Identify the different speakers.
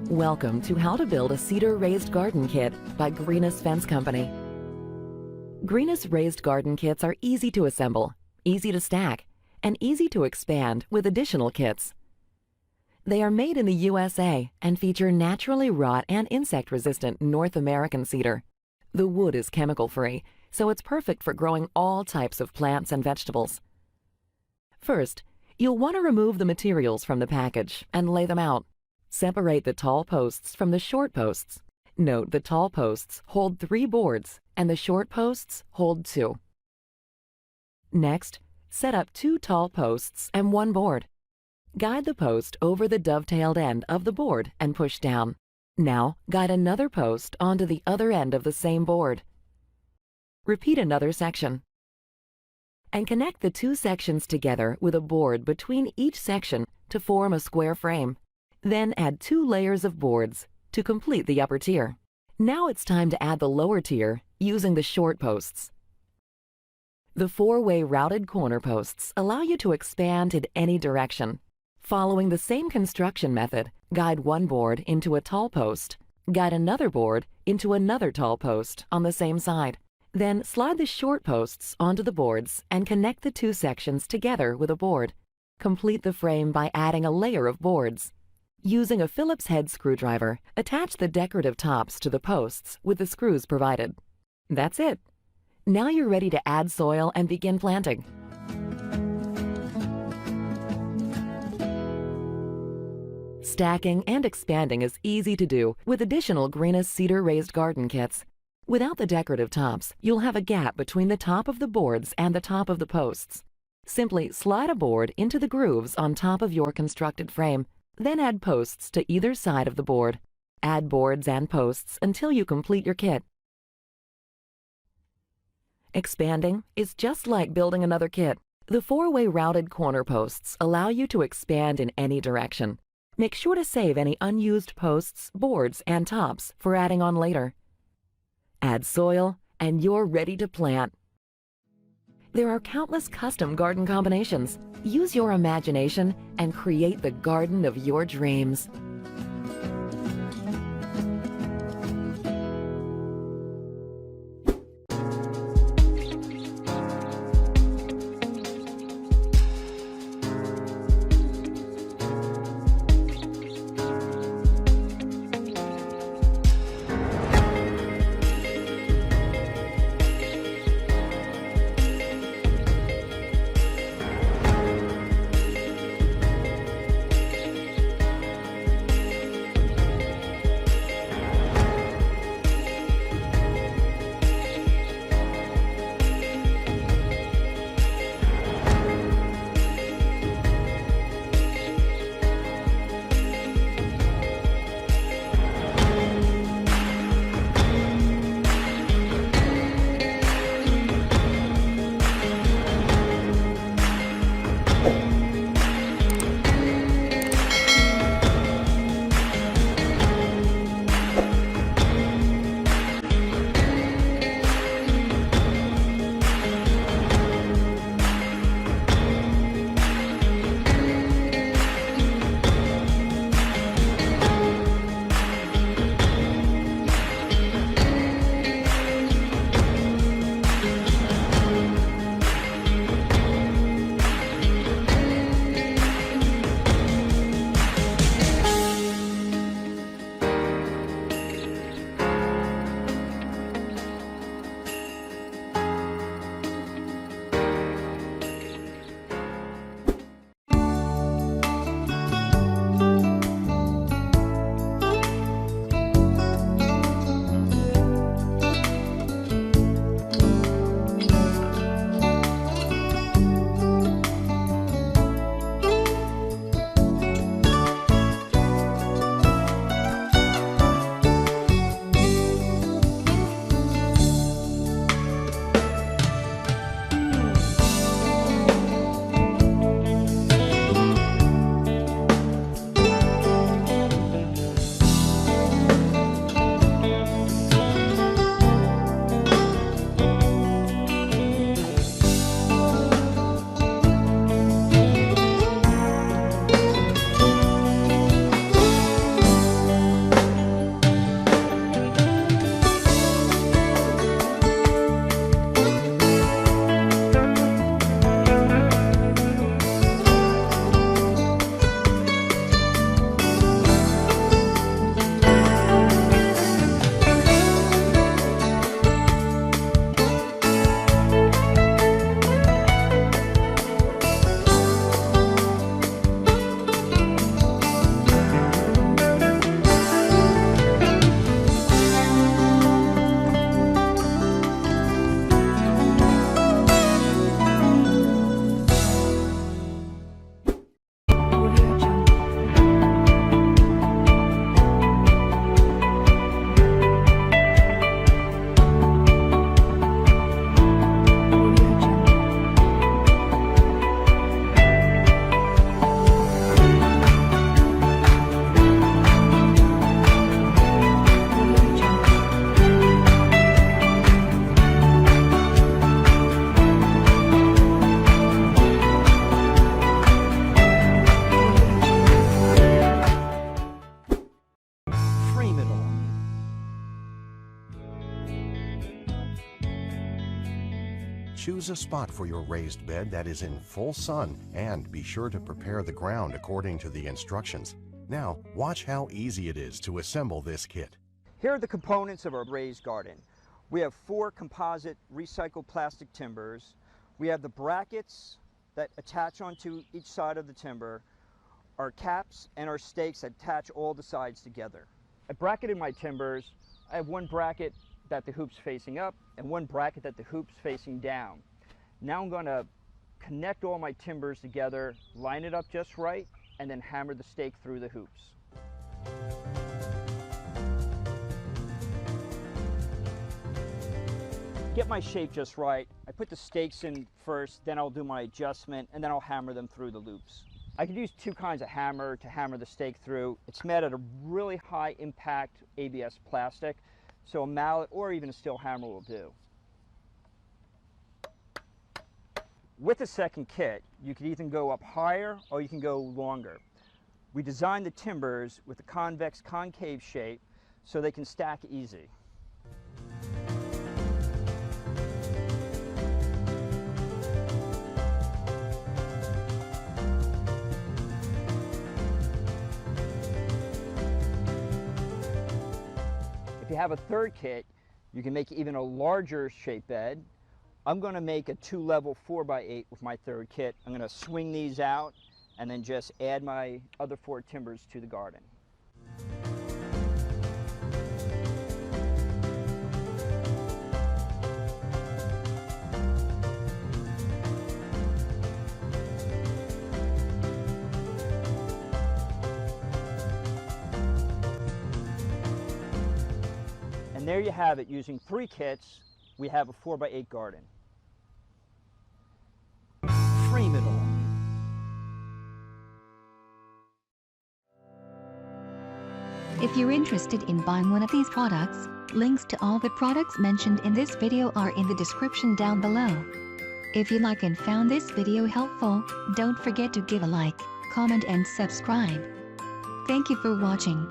Speaker 1: Welcome to How to Build a Cedar Raised Garden Kit by Greenus Fence Company. Greenus Raised Garden Kits are easy to assemble, easy to stack, and easy to expand with additional kits. They are made in the USA and feature naturally wrought and insect-resistant North American cedar. The wood is chemical-free, so it's perfect for growing all types of plants and vegetables. First, you'll want to remove the materials from the package and lay them out. Separate the tall posts from the short posts. Note the tall posts hold 3 boards and the short posts hold 2. Next, set up 2 tall posts and 1 board. Guide the post over the dovetailed end of the board and push down. Now, guide another post onto the other end of the same board. Repeat another section. And connect the 2 sections together with a board between each section to form a square frame. Then add 2 layers of boards to complete the upper tier. Now it's time to add the lower tier using the short posts. The 4-way routed corner posts allow you to expand in any direction. Following the same construction method, guide one board into a tall post, guide another board into another tall post on the same side. Then slide the short posts onto the boards and connect the 2 sections together with a board. Complete the frame by adding a layer of boards. Using a Phillips head screwdriver, attach the decorative tops to the posts with the screws provided. That's it. Now you're ready to add soil and begin planting. Stacking and expanding is easy to do with additional Greenus Cedar Raised Garden Kits. Without the decorative tops, you'll have a gap between the top of the boards and the top of the posts. Simply slide a board into the grooves on top of your constructed frame. Then add posts to either side of the board. Add boards and posts until you complete your kit. Expanding is just like building another kit. The 4-way routed corner posts allow you to expand in any direction. Make sure to save any unused posts, boards, and tops for adding on later. Add soil, and you're ready to plant. There are countless custom garden combinations. Use your imagination and create the garden of your dreams.
Speaker 2: Choose a spot for your raised bed that is in full sun and be sure to prepare the ground according to the instructions. Now, watch how easy it is to assemble this kit.
Speaker 3: Here are the components of our raised garden. We have 4 composite recycled plastic timbers. We have the brackets that attach onto each side of the timber, our caps and our stakes that attach all the sides together. I bracketed my timbers. I have one bracket that the hoop's facing up and one bracket that the hoop's facing down. Now I'm going to connect all my timbers together, line it up just right, and then hammer the stake through the hoops. Get my shape just right, I put the stakes in first, then I'll do my adjustment, and then I'll hammer them through the loops. I could use 2 kinds of hammer to hammer the stake through. It's made out of really high impact ABS plastic, so a mallet or even a steel hammer will do. With the second kit, you can either go up higher or you can go longer. We designed the timbers with a convex concave shape so they can stack easy. If you have a third kit, you can make even a larger shape bed. I'm going to make a 2-level 4x8 with my third kit. I'm going to swing these out and then just add my other 4 timbers to the garden. And there you have it. Using 3 kits, we have a 4x8 garden. Frame it all.
Speaker 4: If you're interested in buying one of these products, links to all the products mentioned in this video are in the description down below. If you like and found this video helpful, don't forget to give a like, comment and subscribe. Thank you for watching.